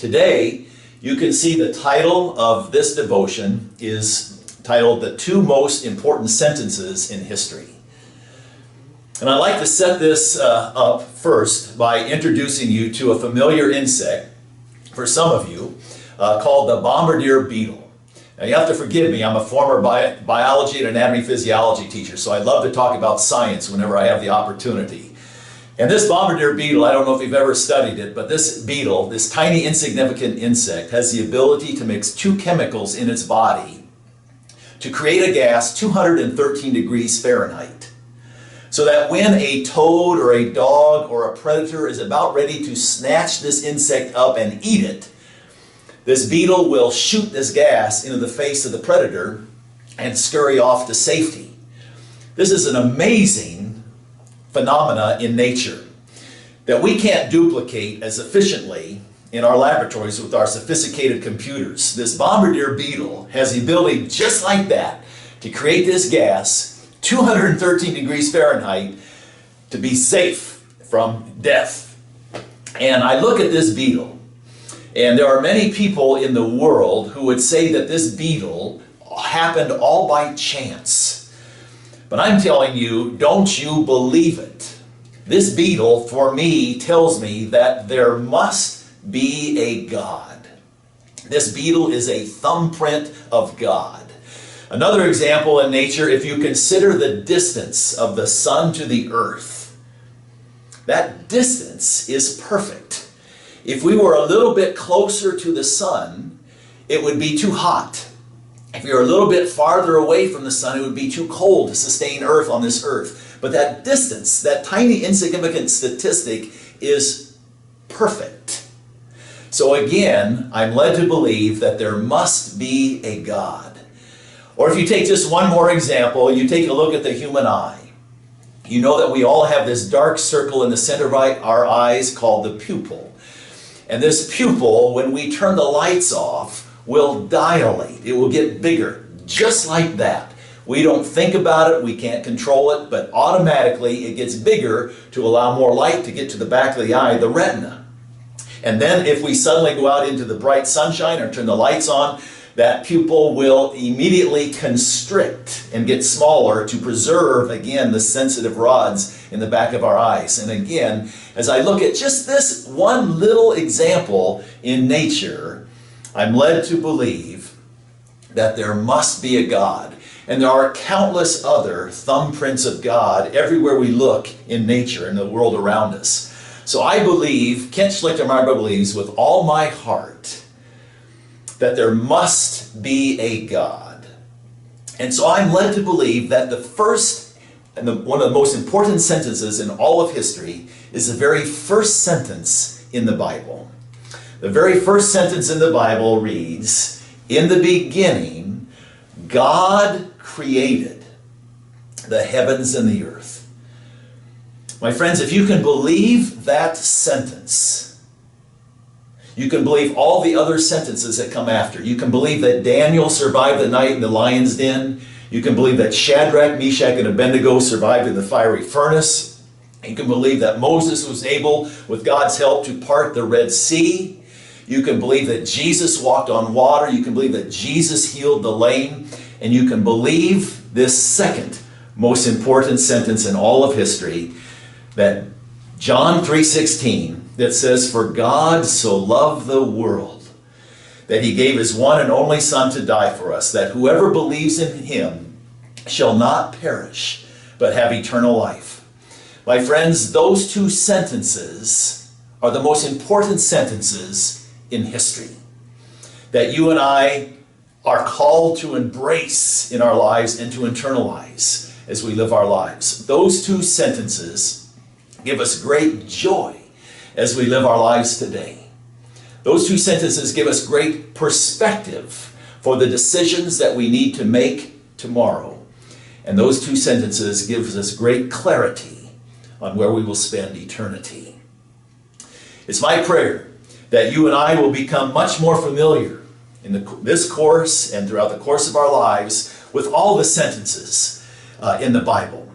Today, you can see the title of this devotion is titled The Two Most Important Sentences in History. And I'd like to set this up first by introducing you to a familiar insect, for some of you, called the bombardier beetle. Now you have to forgive me, I'm a former biology and anatomy physiology teacher, so I love to talk about science whenever I have the opportunity. And this bombardier beetle, I don't know if you've ever studied it, but this beetle, this tiny insignificant insect, has the ability to mix two chemicals in its body to create a gas 213 degrees Fahrenheit. So that when a toad or a dog or a predator is about ready to snatch this insect up and eat it, this beetle will shoot this gas into the face of the predator and scurry off to safety. This is an amazing phenomena in nature that we can't duplicate as efficiently in our laboratories with our sophisticated computers. This bombardier beetle has the ability just like that to create this gas 213 degrees Fahrenheit to be safe from death. And I look at this beetle, and there are many people in the world who would say that this beetle happened all by chance. But I'm telling you, don't you believe it. This beetle, for me, tells me that there must be a God. This beetle is a thumbprint of God. Another example in nature, if you consider the distance of the sun to the earth, that distance is perfect. If we were a little bit closer to the sun, it would be too hot. If we were a little bit farther away from the sun, it would be too cold to sustain earth on this earth. But that distance, that tiny insignificant statistic, is perfect. So again, I'm led to believe that there must be a God. Or if you take just one more example, you take a look at the human eye. You know that we all have this dark circle in the center of our eyes called the pupil. And this pupil, when we turn the lights off, will dilate. It will get bigger, just like that. We don't think about it, we can't control it, but automatically it gets bigger to allow more light to get to the back of the eye, the retina. And then if we suddenly go out into the bright sunshine or turn the lights on, that pupil will immediately constrict and get smaller to preserve, again, the sensitive rods in the back of our eyes. And again, as I look at just this one little example in nature, I'm led to believe that there must be a God. And there are countless other thumbprints of God everywhere we look in nature, in the world around us. So I believe, Kent Schlichtermeyer believes with all my heart, that there must be a God. And so I'm led to believe that the first and one of the most important sentences in all of history is the very first sentence in the Bible. The very first sentence in the Bible reads, "In the beginning, God created the heavens and the earth." My friends, if you can believe that sentence, you can believe all the other sentences that come after. You can believe that Daniel survived the night in the lion's den. You can believe that Shadrach, Meshach, and Abednego survived in the fiery furnace. You can believe that Moses was able, with God's help, to part the Red Sea. You can believe that Jesus walked on water. You can believe that Jesus healed the lame. And you can believe this second most important sentence in all of history, that John 3:16, that says, "For God so loved the world that he gave his one and only Son to die for us, that whoever believes in him shall not perish, but have eternal life." My friends, those two sentences are the most important sentences in history that you and I are called to embrace in our lives and to internalize as we live our lives. Those two sentences give us great joy as we live our lives today. Those two sentences give us great perspective for the decisions that we need to make tomorrow. And those two sentences give us great clarity on where we will spend eternity. It's my prayer that you and I will become much more familiar in this course and throughout the course of our lives with all the sentences in the Bible.